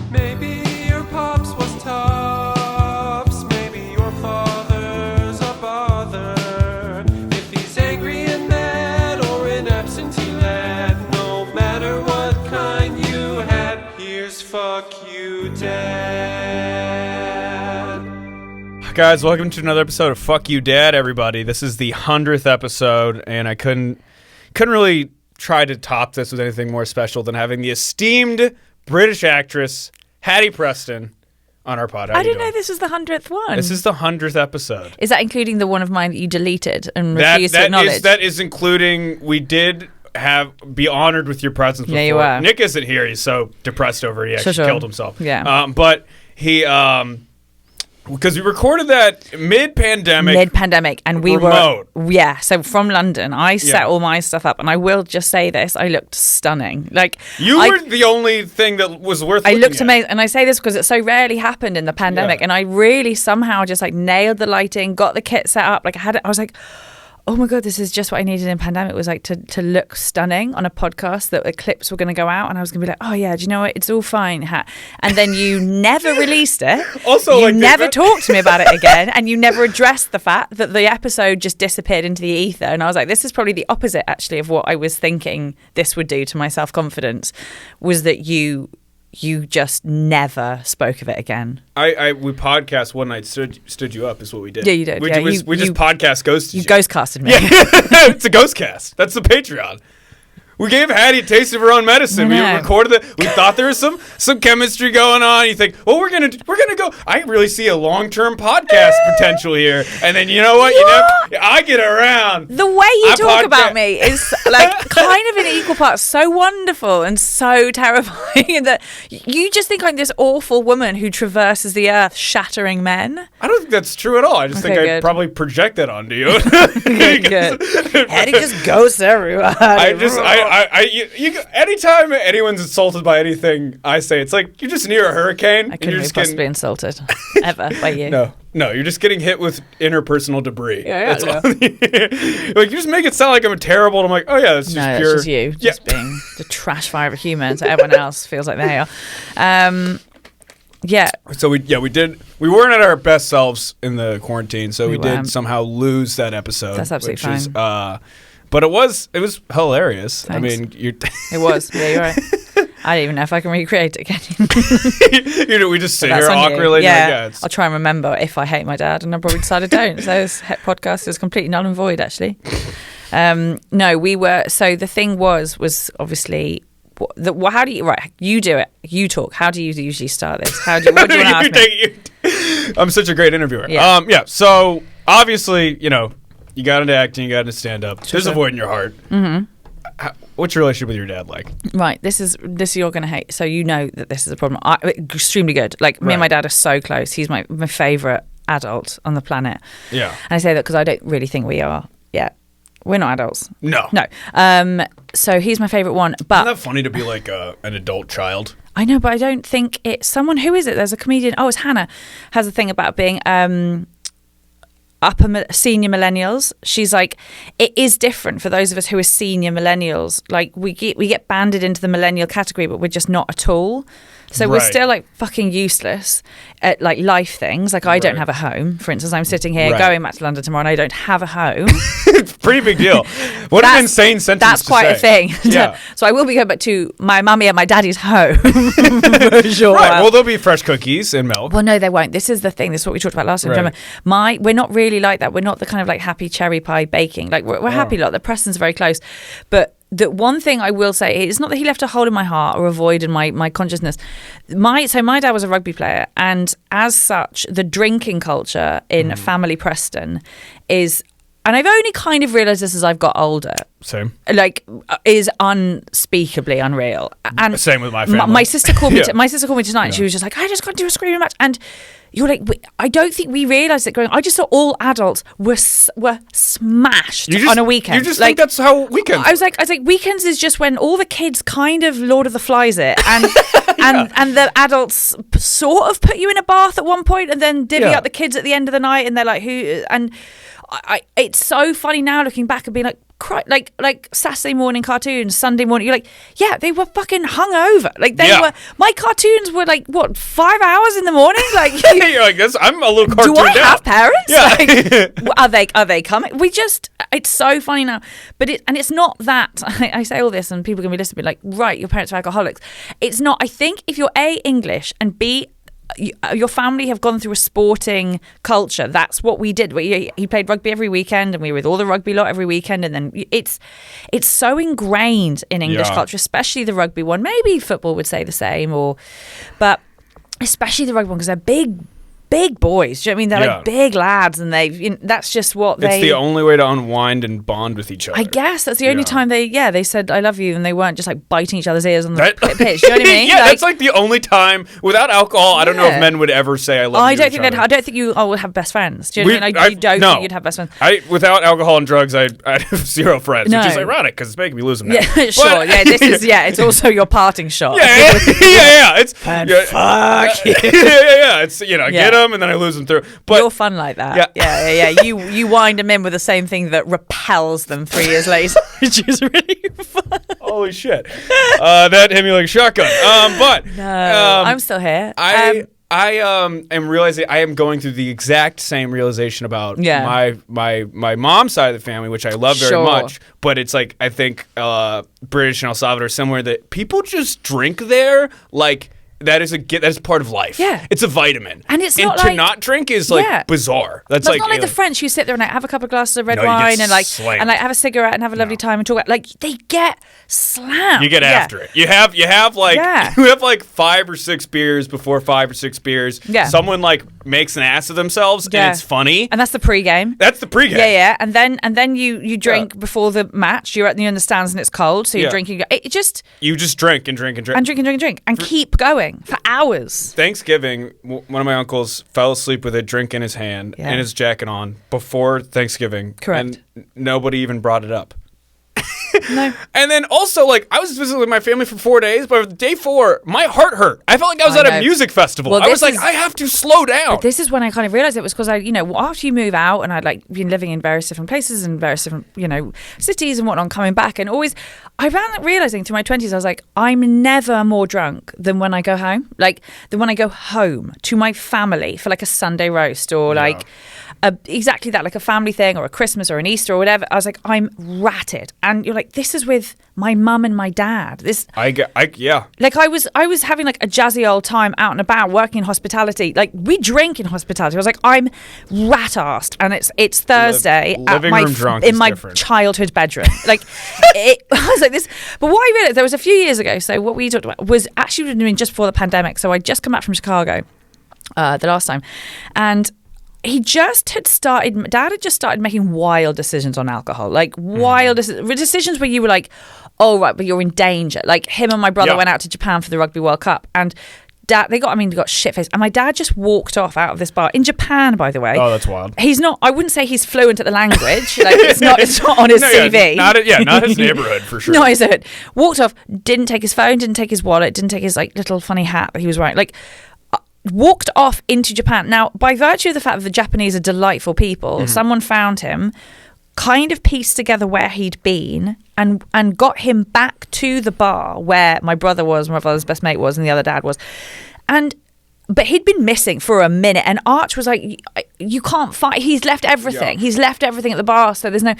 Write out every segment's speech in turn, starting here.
Maybe your pops was tops. Maybe your father's a bother. If he's angry and mad or in absentee lad, no matter what kind you had, here's fuck you, Dad. Guys, welcome to another episode of Fuck You Dad, everybody. This is the 100th episode, and I couldn't really try to top this with anything more special than having the esteemed British actress Hatty Preston on our pod. I didn't know this was the 100th one. This is the 100th episode. Is that including the one of mine that you deleted and refused to acknowledge? That is including, we did be honored with your presence before. Yeah, you were. Nick isn't here. He's so depressed over it. He actually killed himself. Yeah. But he... because we recorded that mid-pandemic, and we remote. So from London, I set all my stuff up, and I will just say this: I looked stunning. Like you were the only thing that was worth. I looked amazing, and I say this because it so rarely happened in the pandemic, and I really somehow just like nailed the lighting, got the kit set up. Like I was like, oh my God, this is just what I needed in pandemic, was like to look stunning on a podcast, that the clips were going to go out and I was going to be like, oh yeah, do you know what? It's all fine. And then you never released it. Also, you never talked to me about it again. And you never addressed the fact that the episode just disappeared into the ether. And I was like, this is probably the opposite actually of what I was thinking this would do to my self-confidence, was that you just never spoke of it again. We podcast one night, stood you up is what we did. Yeah, you did. We just podcast ghosted you. You ghostcasted me. Yeah. It's a ghost cast. That's the Patreon. We gave Hattie a taste of her own medicine. We recorded it. We thought there was some chemistry going on. You think, well, we're gonna go. I really see a long-term podcast potential here. And then you know what? I get around. The way you talk about me is like kind of in equal parts so wonderful and so terrifying, that you just think I'm this awful woman who traverses the earth shattering men. I don't think that's true at all. I just think I probably project that onto you. Good. Hattie just goes everywhere. Anytime anyone's insulted by anything I say, it's like you're just near a hurricane. I couldn't be possibly insulted ever by you. No, you're just getting hit with interpersonal debris. Yeah, that's all. Like, you just make it sound like I'm terrible, and I'm like, oh yeah, that's just pure. That's just you, just being the trash fire of a human, so everyone else feels like they are. Yeah. So we weren't at our best selves in the quarantine, so we did somehow lose that episode. That's absolutely fine. But it was hilarious. Thanks. I mean, it was. Yeah, you're right. I don't even know if I can recreate it again. We just sit here awkwardly. Yeah, I'll try and remember if I hate my dad, and I probably decided I don't. So this podcast is completely null and void, actually. No, we were. So the thing was obviously. How do you? Right, you do it. You talk. How do you usually start this? What do you want to ask me? I'm such a great interviewer. Yeah. So obviously, you got into acting, you got into stand-up. Sure. There's a void in your heart. Mm-hmm. What's your relationship with your dad like? Right, this you're going to hate. So you know that this is a problem. Extremely good. Like, me and my dad are so close. He's my favourite adult on the planet. Yeah. And I say that because I don't really think we are yet. We're not adults. No. So he's my favourite one. But isn't that funny to be like an adult child? I know, but I don't think it's someone. Who is it? There's a comedian. Oh, it's Hannah. Has a thing about being senior millennials. She's like, it is different for those of us who are senior millennials. Like we get banded into the millennial category, but we're just not at all. So we're still like fucking useless at like life things. Like I don't have a home. For instance, I'm sitting here going back to London tomorrow and I don't have a home. It's a pretty big deal. What an insane sentence That's to quite say. a thing. Yeah. So I will be going back to my mummy and my daddy's home. For sure. Right. Well, there'll be fresh cookies and milk. Well, no, they won't. This is the thing. This is what we talked about last time. Right. We're not really like that. We're not the kind of like happy cherry pie baking. Like we're happy a lot. The Prestons are very close. But the one thing I will say is not that he left a hole in my heart or a void in my consciousness. My dad was a rugby player, and as such, the drinking culture in family Preston is, and I've only kind of realised this as I've got older. Same. Like, is unspeakably unreal. And same with my family. My sister called me. My sister called me tonight. And she was just like, I just got to do a screaming match, and you're like, I don't think we realised it growing. I just thought all adults were smashed on a weekend. You just think that's how weekends. I was like, weekends is just when all the kids kind of Lord of the Flies it, and and the adults sort of put you in a bath at one point, and then divvy up the kids at the end of the night, and they're like, who? And it's so funny now looking back and being like Saturday morning cartoons, Sunday morning. You're like, yeah, they were fucking hungover. Like my cartoons were like 5 hours in the morning. Like you're like this. I'm a little cartoon. Do I have parents? Yeah. Like, are they coming? It's so funny now. But it's not that I say all this and people can be listening, like, right, your parents are alcoholics. It's not. I think if you're A, English, and B, your family have gone through a sporting culture. That's what we did. He played rugby every weekend, and we were with all the rugby lot every weekend. And then it's so ingrained in English culture, especially the rugby one. Maybe football would say the same, but especially the rugby one, because they're big boys. Do you know what I mean? They're like big lads, and that's just what It's the only way to unwind and bond with each other. I guess that's the only time they said I love you, and they weren't just like biting each other's ears on the pitch. Do you know what I mean? That's like the only time without alcohol. I don't know if men would ever say I love you. I don't think you would have best friends. Do you know what I mean? You don't think you'd have best friends. Without alcohol and drugs, I have zero friends, which is ironic because it's making me lose them now. Yeah, sure. This is it's also your parting shot. Yeah. It's fuck. It's I get them and then I lose them through. But you're fun like that. Yeah. You wind them in with the same thing that repels them 3 years later, which is really fun. Holy shit! That hit me like a shotgun. But no, I'm still here. I am realizing I am going through the exact same realization about my mom's side of the family, which I love very much. But it's like I think British and El Salvador are similar, that people just drink there like. That is part of life. Yeah, it's a vitamin, and it's not to not drink is like bizarre. That's like not like the French who sit there and like have a couple of glasses of red wine and like have a cigarette and have a lovely time and talk about, like, they get slammed. You get after it. You have like 5 or 6 beers before 5 or 6 beers. Yeah, someone like makes an ass of themselves and it's funny. And that's the pregame. Yeah. And then you drink before the match. You're in the stands and it's cold, so you're drinking. You just drink and drink and keep going for hours. Thanksgiving, one of my uncles fell asleep with a drink in his hand and his jacket on before Thanksgiving. Correct. And nobody even brought it up. No. And then also, like, I was visiting with my family for 4 days, but day 4, my heart hurt. I felt like I was at a music festival. I was like, I have to slow down. But this is when I kind of realized it was because after you move out, and I'd like been living in various different places and various different, cities and whatnot, coming back, and always, I found realizing through my 20s, I was like, I'm never more drunk than when I go home. Like, than when I go home to my family for like a Sunday roast or like exactly that, like a family thing or a Christmas or an Easter or whatever. I was like, I'm ratted. And you're like, this is with my mum and my dad. Like I was having like a jazzy old time out and about working in hospitality. Like, we drink in hospitality. I was like, I'm rat-arsed, and it's Thursday in my childhood bedroom. Like, I was like this. But what I realized, there was a few years ago, so what we talked about was actually doing just before the pandemic. So I'd just come back from Chicago the last time, and Dad had just started making wild decisions on alcohol, like wild decisions where you were like, oh, right, but you're in danger. Like, him and my brother went out to Japan for the Rugby World Cup, and Dad, they got shit-faced, and my dad just walked off out of this bar in Japan, by the way. Oh, that's wild. He's not, I wouldn't say he's fluent at the language. Like, it's not on his CV. Not his neighborhood, for sure. Not his neighborhood. Walked off, didn't take his phone, didn't take his wallet, didn't take his like little funny hat that he was wearing. Like, walked off into Japan. Now, by virtue of the fact that the Japanese are delightful people, someone found him, kind of pieced together where he'd been, and got him back to the bar where my brother was, my brother's best mate was, and the other dad was. But he'd been missing for a minute, and Arch was like, you can't find, he's left everything. He's left everything at the bar, so there's no...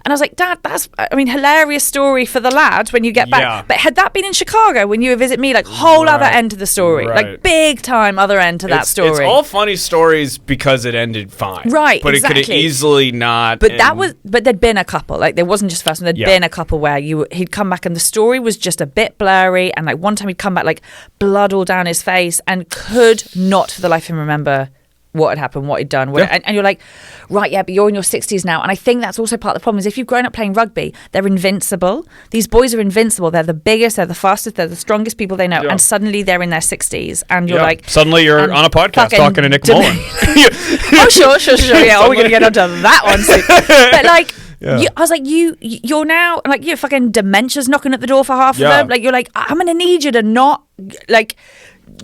And I was like, Dad, that's, hilarious story for the lad when you get back. Yeah. But had that been in Chicago when you would visit me, like, whole other end to the story. Right. Like, big time other end to that story. It's all funny stories because it ended fine. Right, but exactly. It could have easily not... But there'd been a couple. Like, there wasn't just first one. There'd been a couple where he'd come back and the story was just a bit blurry, and like one time he'd come back like blood all down his face and could not for the life of him remember what had happened, what he'd done. And you're like, right, yeah, but you're in your 60s now. And I think that's also part of the problem, is if you've grown up playing rugby, they're invincible. These boys are invincible. They're the biggest, they're the fastest, they're the strongest people they know. Yeah. And suddenly they're in their 60s. And you're like... Suddenly you're on a podcast talking to Nick Mullen. Oh, sure. Yeah, we're going to get onto that one soon. But like... Yeah. I was like, you're now like, you're fucking dementia's knocking at the door for half of them. Like, you're like, I'm going to need you to not like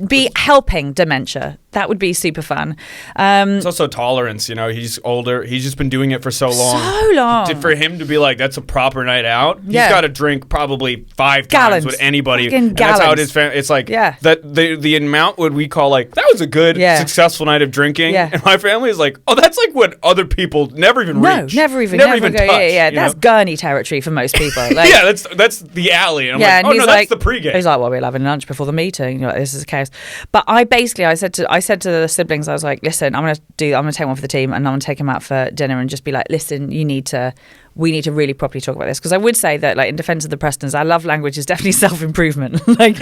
be helping dementia That would be super fun. It's also tolerance, he's older. He's just been doing it for so long. For him to be like, that's a proper night out, he's got to drink probably 5 times with anybody. And that's how it is. It's like, that the amount what we call like, that was a good, successful night of drinking. Yeah. And my family is like, oh, that's like what other people never even reach. Never even touch. Yeah. That's Gurney territory for most people. Like, yeah, that's the alley. And I'm like, oh, no, that's the pregame. He's like, well, we're having lunch before the meeting. This is a chaos. But I said to the siblings, I was like, listen, I'm gonna take one for the team, and I'm gonna take him out for dinner and just be like, listen, we need to really properly talk about this, because I would say that, like, in defense of the Prestons, our love language is definitely self-improvement. Like,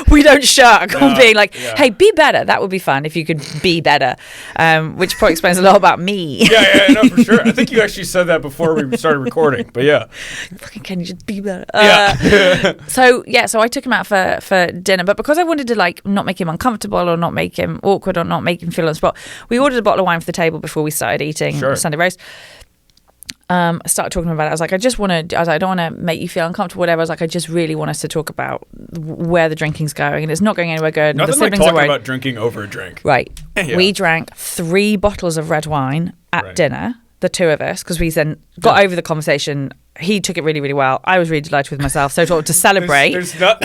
we don't shirk on being like, hey, be better. That would be fun if you could be better, which probably explains a lot about me. No, for sure. I think you actually said that before we started recording, but yeah. Fucking, can you just be better? So I took him out for dinner, but because I wanted to, like, not make him uncomfortable or not make him awkward or not make him feel on the spot, we ordered a bottle of wine for the table before we started eating Sunday roast. I started talking about it. I was like, I don't want to make you feel uncomfortable, whatever. I was like, I just really want us to talk about where the drinking's going, and it's not going anywhere good. Nothing like talking about drinking over a drink. Right. Yeah. We drank 3 bottles of red wine at dinner, the 2 of us, because we then got over the conversation. He took it really, really well. I was really delighted with myself. So to celebrate,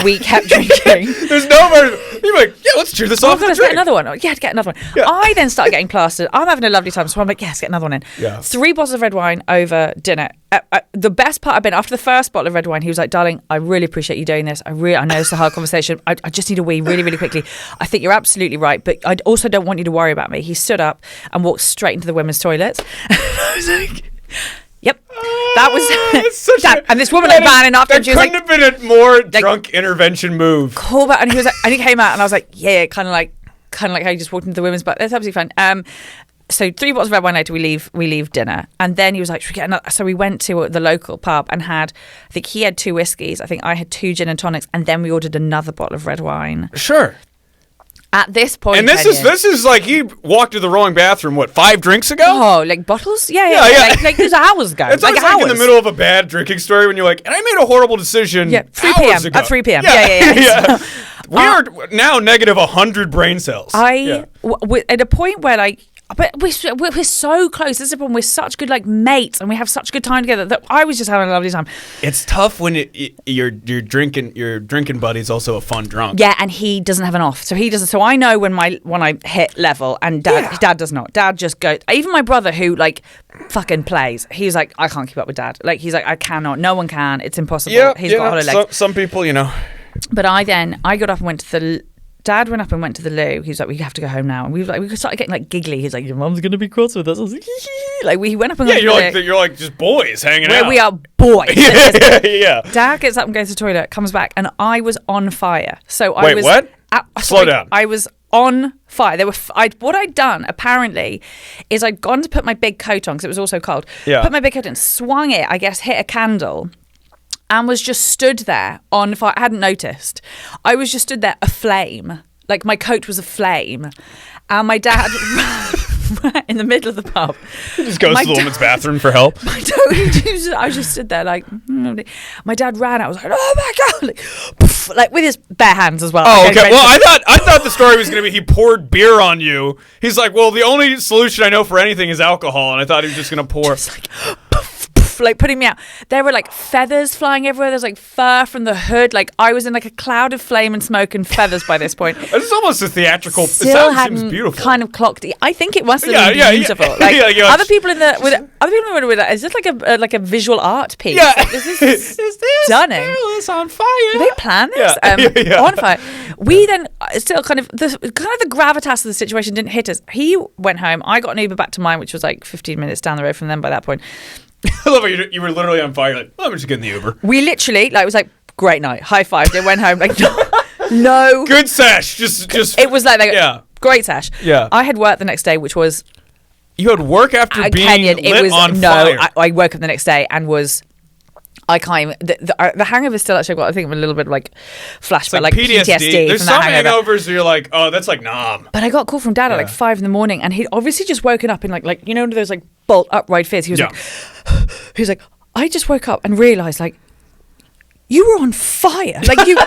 we kept drinking. There's no more. You're like, yeah, let's cheer this off. Let's get another one. Yeah, get another one. Yeah. I then started getting plastered. I'm having a lovely time. So I'm like, let's get another one in. Yeah. 3 bottles of red wine over dinner. The best part after the first bottle of red wine, he was like, darling, I really appreciate you doing this. I know it's a hard conversation. I just need a wee really, really quickly. I think you're absolutely right, but I also don't want you to worry about me. He stood up and walked straight into the women's toilets. I was like, yep. That was and this woman like ran in after him. She was like, couldn't have been a more drunk intervention move. Cool, but and he was like, and he came out, and I was like, yeah, kind of like how you just walked into the women's, but that's absolutely fine. So 3 bottles of red wine later, we leave dinner, and then he was like, should we get another? So we went to the local pub and had, I think he had 2 whiskeys, I think I had 2 gin and tonics, and then we ordered another bottle of red wine. Sure. At this point, and this is like he walked to the wrong bathroom. 5 drinks ago? Oh, like bottles? Yeah. Like there's hours ago. It's like hours. In the middle of a bad drinking story when you're like, and I made a horrible decision. Yeah, 3 p.m. At 3 p.m. Yeah. We are now negative 100 brain cells. At a point where like. But we're so close. This is the problem. We're such good like mates, and we have such a good time together that I was just having a lovely time. It's tough when your drinking buddy's also a fun drunk. Yeah, and he doesn't have an off, so he doesn't. So I know when I hit level, and Dad does not. Dad just goes. Even my brother, who like fucking plays, he's like, I can't keep up with Dad. Like he's like, I cannot. No one can. It's impossible. Yeah, he's got hollow legs. Some people, But I got up and went to the. Dad went up and went to the loo. He was like, we have to go home now. And we started getting like giggly. He's like, your mum's going to be cross with us. I was like, like we went up and you're like just boys hanging out. We are boys. Yeah. Dad gets up and goes to the toilet, comes back, and I was on fire. So I was. Wait, what? Slow down. I was on fire. What I'd done apparently is I'd gone to put my big coat on because it was also cold. Yeah. Put my big coat on, swung it, I guess, hit a candle. And was just stood there on fire. I hadn't noticed. I was just stood there aflame. Like my coat was aflame. And my dad in the middle of the pub. He just goes to the woman's bathroom for help. I just stood there like, my dad ran out. I was like, oh my God. Like, poof, like with his bare hands as well. Oh, okay. Well, I thought the story was going to be he poured beer on you. He's like, well, the only solution I know for anything is alcohol. And I thought he was just going to pour. Just like, like putting me out. There were like feathers flying everywhere. There's like fur from the hood. Like I was in like a cloud of flame and smoke and feathers by this point. It's almost a theatrical. Still seems beautiful. Kind of clocked. I think it must have been beautiful. Like other people in the with that. Is this like a visual art piece? Yeah. Like, is this stunning? It's on fire. Did they plan this? On fire. We then still kind of the gravitas of the situation didn't hit us. He went home. I got an Uber back to mine, which was like 15 minutes down the road from them by that point. I love how you were literally on fire. Like, well, I'm just getting the Uber. We literally, like, it was like, great night, high five. They went home, like, no. Good sesh. Just. It was like great sesh. Yeah. I had work the next day, which was. You had work after being Kenyon, lit on fire. I woke up the next day and was. I can't even. The hangover still actually got. I think a little bit of like flashback, like PTSD. There's some hangovers where you're like, oh, that's like nom. But I got a call from Dad at like 5 a.m, and he'd obviously just woken up in like those like bolt upright fits. He was like, I just woke up and realised like you were on fire. Like you.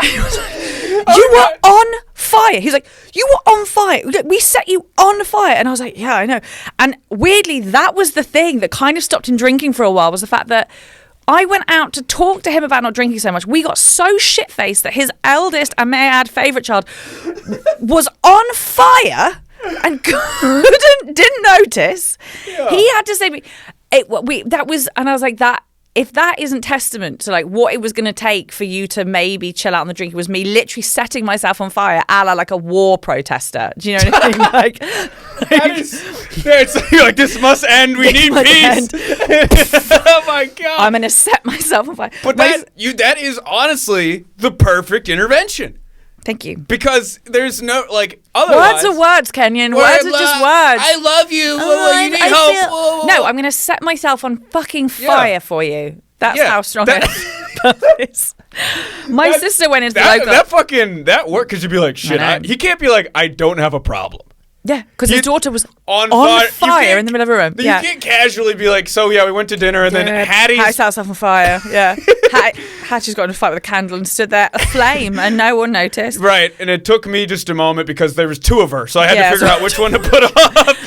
He was like, you were on fire. fire. He's like, you were on fire. We set you on fire. And I was like, yeah, I know. And weirdly, that was the thing that kind of stopped him drinking for a while, was the fact that I went out to talk to him about not drinking so much. We got so shit-faced that his eldest, and may I add, favourite child, was on fire and didn't notice. Yeah. He had to say, and I was like, that. If that isn't testament to like what it was going to take for you to maybe chill out on the drink, it was me literally setting myself on fire, a la like a war protester. Do you know what I mean? You're like, this must end. We need peace. Oh my God! I'm going to set myself on fire. But that is honestly the perfect intervention. Thank you. Because there's no, like, otherwise... Words are words, Kenyon. Words are just words. I love you. You need help. No, I'm going to set myself on fucking fire for you. That's how strong I is. My sister went into the local... That worked, because you'd be like, shit, he can't be like, I don't have a problem. Yeah, because his daughter was on fire in the middle of a room. You can't casually be like, so yeah, we went to dinner and then Hattie set herself on fire. Yeah, Hattie's got in a fight with a candle and stood there aflame, and no one noticed. Right, and it took me just a moment because there was two of her, so I had to figure out which one to put on.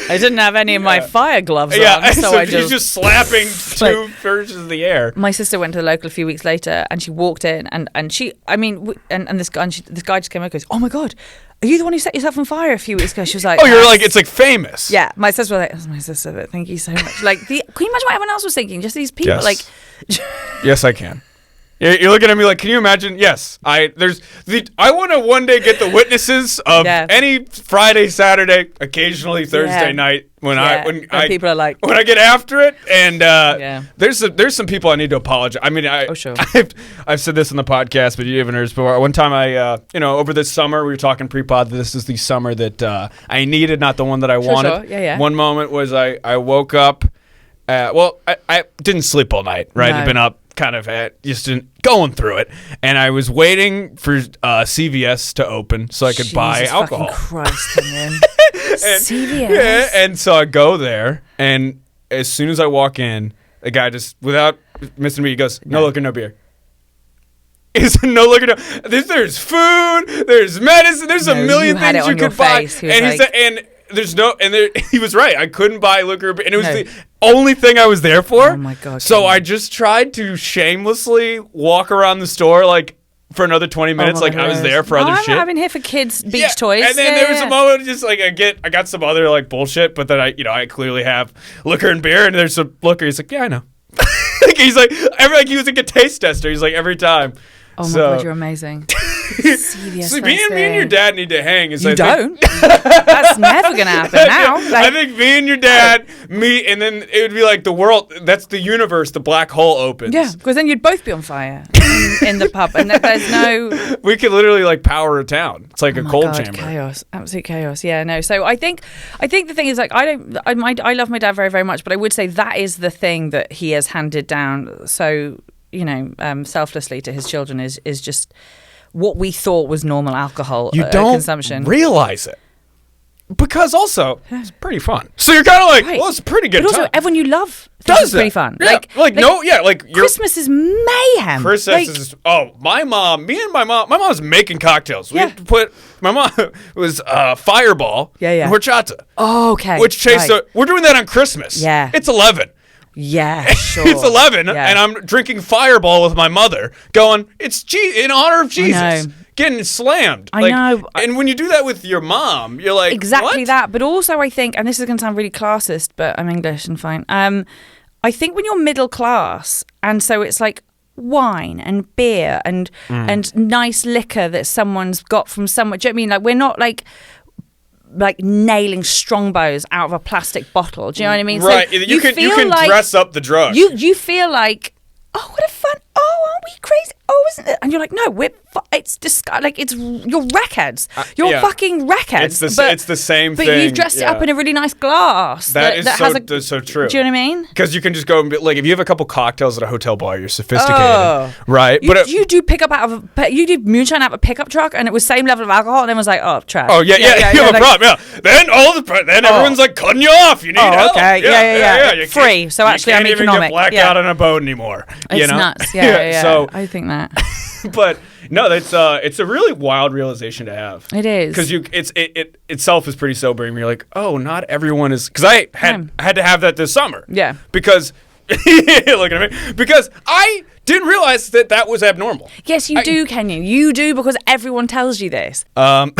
I didn't have any of my fire gloves on, so I just slapping two versions of the air. My sister went to the local a few weeks later, and she walked in, and she, I mean, and this guy just came over and goes, oh my God, are you the one who set yourself on fire a few weeks ago? She was like, oh, you're like, it's like famous. Yeah, my sister was like, that's my sister, but thank you so much. Like, can you imagine what everyone else was thinking? Just these people, like... Yes, I can. You're looking at me like, can you imagine? Yes, I want to one day get the witnesses of any Friday, Saturday, occasionally Thursday night when people are like, when I get after it, and there's some people I need to apologize. I mean, sure. I've said this on the podcast, but you haven't heard this before. One time over this summer we were talking pre-pod. This is the summer that I needed, not the one that I wanted. Sure. Yeah. One moment was I woke up. I didn't sleep all night. Right, No. I'd been up. Kind of just going through it, and I was waiting for CVS to open so I could buy alcohol. Christ, man. CVS. Yeah, and so I go there, and as soon as I walk in, the guy just, without missing me, he goes, "No liquor, no beer." Is no liquor, no. There's food, there's medicine, there's a million things you could buy, and he said, and. There's no, and he was right. I couldn't buy liquor, and it was the only thing I was there for. Oh my God! So I just tried to shamelessly walk around the store like for another 20 minutes, like I was there for other shit. I'm in here for kids' beach toys. And then there was a moment, just like I got some other like bullshit, but then I clearly have liquor and beer, and there's some liquor. He's like, yeah, I know. He's like, he was like a taste tester. He's like every time. Oh my God, you're amazing. So me and your dad need to hang. Don't. That's never going to happen now. I think me and your dad meet, and then it would be like the world, that's the universe, the black hole opens. Yeah, because then you'd both be on fire in the pub, and there's no... We could literally like power a town. It's like a cold chamber. Chaos. Absolute chaos. Yeah, no. So I think the thing is like, I love my dad very, very much, but I would say that is the thing that he has handed down so... selflessly to his children is just what we thought was normal alcohol consumption. You don't realize it. Because also, it's pretty fun. So you're kind of like, well, it's a pretty good time. But also, everyone you love thinks it's pretty fun. Yeah. Christmas is mayhem. Christmas is, my mom's making cocktails. We have to put, my mom was Fireball and horchata. Oh, okay. Which we're doing that on Christmas. Yeah. It's 11. Yeah, sure. It's 11, and I'm drinking Fireball with my mother, going, it's in honor of Jesus. Getting slammed. I know. And when you do that with your mom, you're like, exactly what? that. But also, I think, and this is going to sound really classist, but I'm English and fine. I think when you're middle class, and so it's like wine and beer and nice liquor that someone's got from somewhere. Do you know what I mean? Like, we're not like nailing Strongbows out of a plastic bottle. Do you know what I mean? Right. So you can dress up the drug. You feel like, oh, what a fun, oh, aren't we crazy? Oh, isn't it? And you're like, no, it's disgusting. Like, it's, you're wreckheads. You're fucking wreckheads. It's the same thing. But you've dressed it up in a really nice glass. That is so true. Do you know what I mean? Because you can just go and be like, if you have a couple cocktails at a hotel bar, you're sophisticated. Right? You do pick up you do moonshine out of a pickup truck, and it was same level of alcohol, and everyone's like, oh, trash. Oh, yeah, you have a problem, yeah. Then everyone's like, cutting you off. You need help. Okay, yeah. Free. So actually, I'm economic. You can't even get blacked out on a boat anymore. It's nuts. Yeah. So I think that. But No, that's it's a really wild realization to have. It is. Because it itself is pretty sobering. You're like, oh, not everyone is. Because I had to have that this summer. Yeah. Because look at me. Because I didn't realize that was abnormal. Yes, you do, Kenyon. You do, because everyone tells you this. But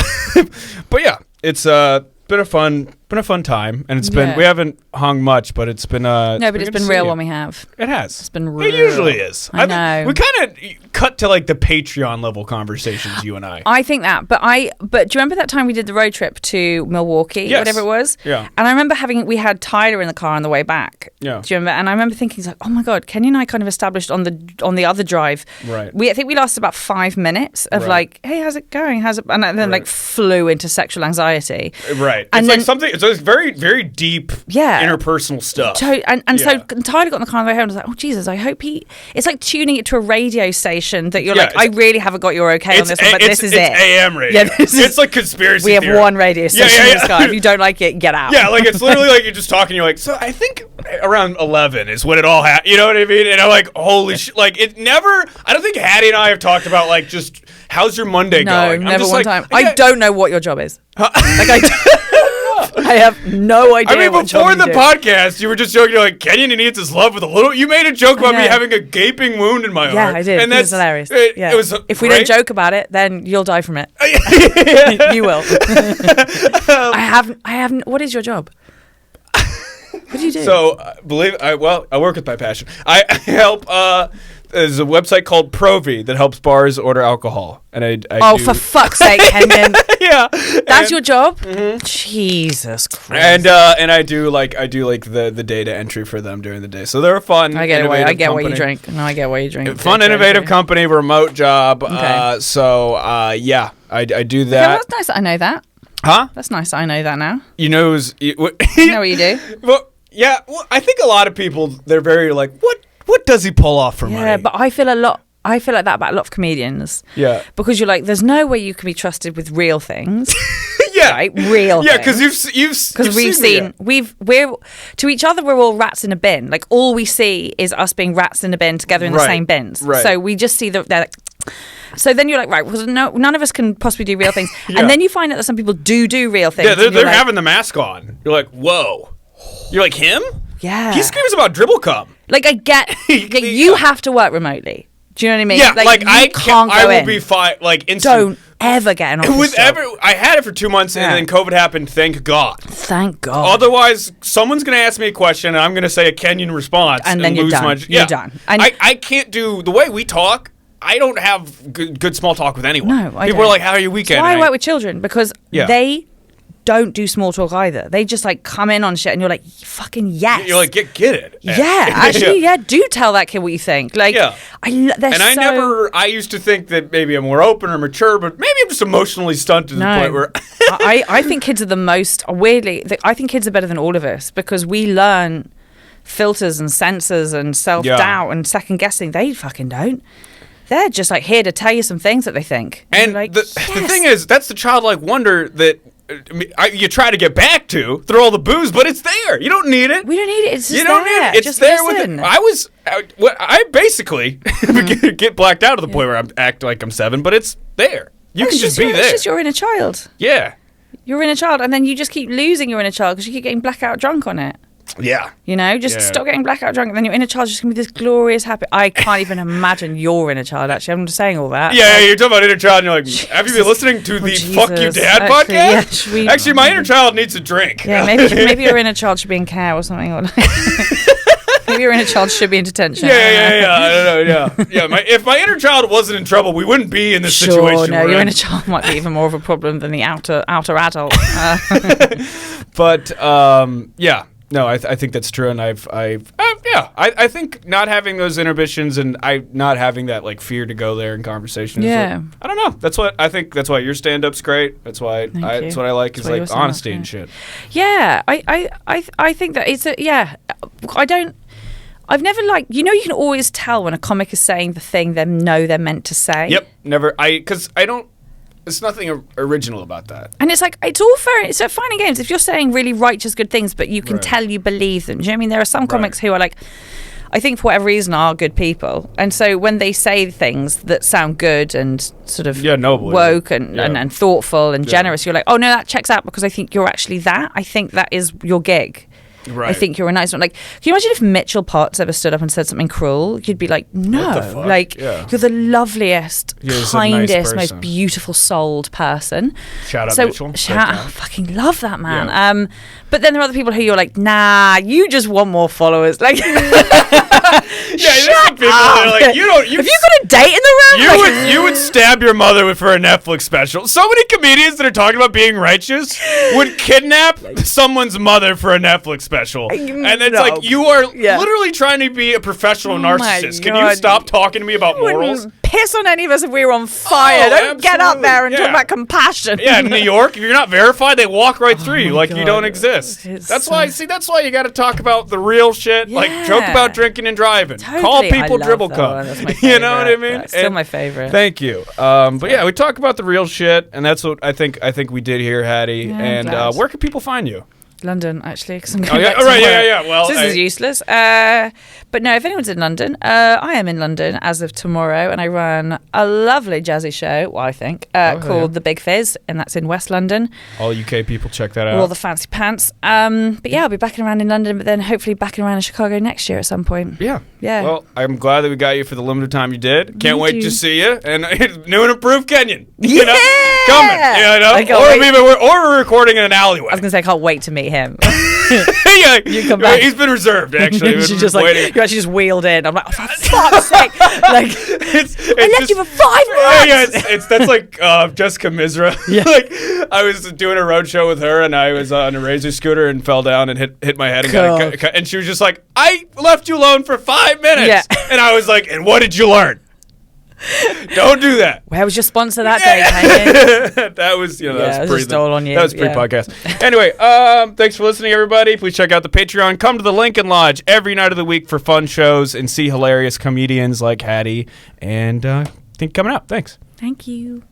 yeah, it's been a fun time, and it's been we haven't hung much, but it's been no, but it's been real when we have. It has. It's been real. It usually is. I know. We kind of cut to like the Patreon level conversations, you and I. I think that, but do you remember that time we did the road trip to Milwaukee, Yes. whatever it was? Yeah. And I remember we had Tyler in the car on the way back. Yeah. Do you remember? And I remember thinking, like, oh my God, Kenny and I kind of established on the other drive. Right. I think we lasted about 5 minutes of Right. like, hey, how's it going? And then like flew into sexual anxiety. Right. And it's then, like something. It's very, very deep. Yeah. Interpersonal stuff. So Tyler got in the car on the way home and was like, oh Jesus, I hope it's like tuning it to a radio station that you're like, I really haven't got your okay on this one, but this is it. It's AM radio. Yeah, it's like conspiracy We have theory. one radio station in the sky. If you don't like it, get out. Yeah, like it's literally like you're just talking. You're like, so I think around 11 is when it all happened. You know what I mean? And I'm like, holy shit! Like it never. I don't think Hattie and I have talked about like just how's your Monday going. No, never just one like, time. I don't know what your job is. I have no idea. I mean, what before job the you do. podcast, you were just joking. You're like, Kenyon needs his love with a little. You made a joke about me having a gaping wound in my heart. Yeah, I did. And That's hilarious. It was if we great. don't joke about it, then you'll die from it. You will. I haven't. What is your job? What do you do? So, I work with my passion. I help. There's a website called Provi that helps bars order alcohol, and I do. For fuck's sake, Kenyon! Yeah, That's your job. Mm-hmm. Jesus Christ! And I do the data entry for them during the day. So they're a fun. I get what company. you drink. No, I get what you drink. Fun, innovative company, remote job. Okay. I do Yeah, that. that's nice that I know that. Huh? That's nice that I know that now. You know, You know what you do? Well, yeah. Well, I think a lot of people they're very like, what does he pull off for money? Yeah, but I feel like that about a lot of comedians. Yeah. Because you're like, there's no way you can be trusted with real things. Yeah. Right? Real Yeah, things. because we're to each other, we're all rats in a bin. Like, all we see is us being rats in a bin together in the same bins. Right. So we just see that they're like, so then you're like, right, well, none of us can possibly do real things. Yeah. And then you find out that some people do real things. Yeah, they're like, having the mask on. You're like, whoa. You're like, him? Yeah. He screams about dribble cup. Like, I get, like, you have to work remotely. Do you know what I mean? Yeah, like you I can't go I will in. be fine. Like, instant. Don't ever get an office job. I had it for 2 months, and then COVID happened. Thank God. Thank God. Otherwise, someone's going to ask me a question, and I'm going to say a Kenyon response, And then you're lose done. my. You're done. And I can't do the way we talk. I don't have good small talk with anyone. No, I People don't. are like, "How are your weekend?" That's why I work with children, because Yeah. they don't do small talk either. They just like come in on shit, and you're like, fucking yes. You're like, get it. Yeah, actually, yeah. Do tell that kid what you think. Like, Yeah. I used to think that maybe I'm more open or mature, but maybe I'm just emotionally stunted to the point where. I think kids are the most weirdly. I think kids are better than all of us because we learn filters and sensors and self-doubt and second guessing. They fucking don't. They're just like here to tell you some things that they think. And like, the thing is, that's the childlike wonder that you try to get back to through all the booze, but it's there. You don't need it. We don't need it. It's just you don't there. need it. It's just there listen. with it. I basically get blacked out to the point where I act like I'm 7, but it's there. You can just be there. It's just your inner child. Yeah. Your inner child, and then you just keep losing your inner child because you keep getting blackout drunk on it. Yeah. You know, just stop getting blackout drunk, and then your inner child's just gonna be this glorious, happy. I can't even imagine your inner child. Actually, I'm just saying all that. Yeah, you're talking about inner child, and you're like, have you been listening to the Fuck You Dad podcast? Yeah, actually, my inner child needs a drink. Yeah, maybe your inner child should be in care or something. Or maybe your inner child should be in detention. Yeah. I don't know. Yeah. If my inner child wasn't in trouble, we wouldn't be in this situation. No, your inner child might be even more of a problem than the outer adult. But yeah. No, I think that's true, and I think not having those inhibitions and not having that like fear to go there in conversation. Yeah, I don't know. That's what I think. That's why your stand-up's great. That's why that's what I like is like honesty and shit. Yeah, I think that it's I've never you can always tell when a comic is saying the thing they know they're meant to say. Yep, never. Because I don't. There's nothing original about that. And it's like, it's all fair. It's fun and games. If you're saying really righteous, good things, but you can tell you believe them. Do you know what I mean? There are some comics who are like, I think for whatever reason are good people, and so when they say things that sound good and sort of noble, woke and thoughtful and generous, you're like, oh no, that checks out, because I think you're actually that. I think that is your gig. Right. I think you're a nice one. Like, can you imagine if Mitchell Potts ever stood up and said something cruel? You'd be like, no. What the fuck? Like, Yeah. you're the loveliest, You're just a kindest, nice person. most beautiful souled person. Shout out So, Mitchell. I fucking love that man. Yeah. But then there are other people who you're like, nah, you just want more followers. Like, Yeah, there's some people that are like, you don't. You, have you got a date in the room? you would stab your mother for a Netflix special. So many comedians that are talking about being righteous would kidnap someone's mother for a Netflix special, and it's like you are literally trying to be a professional narcissist. Can you stop talking to me about morals? Piss on any of us if we were on fire. Don't get up there and talk about compassion. Yeah, in New York, if you're not verified, they walk right through you like you don't exist. That's why you got to talk about the real shit. Like joke about drinking and driving. Totally. Call people dribble cum. You know what I mean? That's still my favorite. Thank you. But yeah, we talk about the real shit, and that's what I think we did here, Hattie. Yeah, and where can people find you? London, actually, because I'm going yeah, back tomorrow. yeah. Well, this is useless. But no, if anyone's in London, I am in London as of tomorrow, and I run a lovely jazzy show, I think, called The Big Fizz, and that's in West London. All UK people, check that out. All the fancy pants. But yeah, I'll be backing around in London, but then hopefully backing around in Chicago next year at some point. Yeah. Yeah. Well, I'm glad that we got you for the limited time you did. Can't Me wait too. to see you. And new and improved Kenyon. Yeah! Coming. You know? I can't wait. Or we're recording in an alleyway. I was going to say, I can't wait to meet him. Yeah, You come back. He's been reserved, actually. You're We've just been like, waiting. you actually just wheeled in. I'm like, oh, for fuck's sake. Like, I left you for 5 minutes. That's like Jessica Misra. Yeah. Like I was doing a road show with her, and I was on a razor scooter and fell down and hit my head and got a cut. And she was just like, "I left you alone for 5 minutes." Yeah. And I was like, "And what did you learn? Don't do that." Where was your sponsor that day, Kenyon? That was, that Yeah, was it was just all on you. That was pre-podcast. Anyway, thanks for listening, everybody. Please check out the Patreon. Come to the Lincoln Lodge every night of the week for fun shows and see hilarious comedians like Hattie and think coming up. Thanks. Thank you.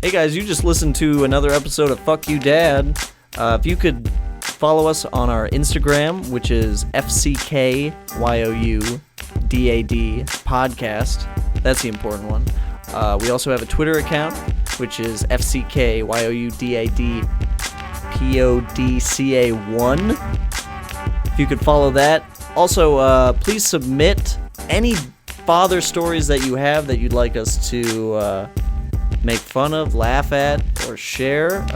Hey guys, you just listened to another episode of Fuck You Dad. If you could follow us on our Instagram, which is FCKYOUDAD podcast. That's the important one. We also have a Twitter account, which is FCKYOUDADPODCA1. If you could follow that. Also, please submit any father stories that you have that you'd like us to make fun of, laugh at, or share.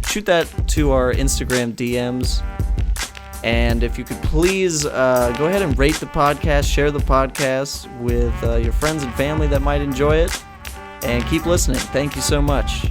Shoot that to our Instagram DMs. And if you could please go ahead and rate the podcast, share the podcast with your friends and family that might enjoy it, and keep listening. Thank you so much.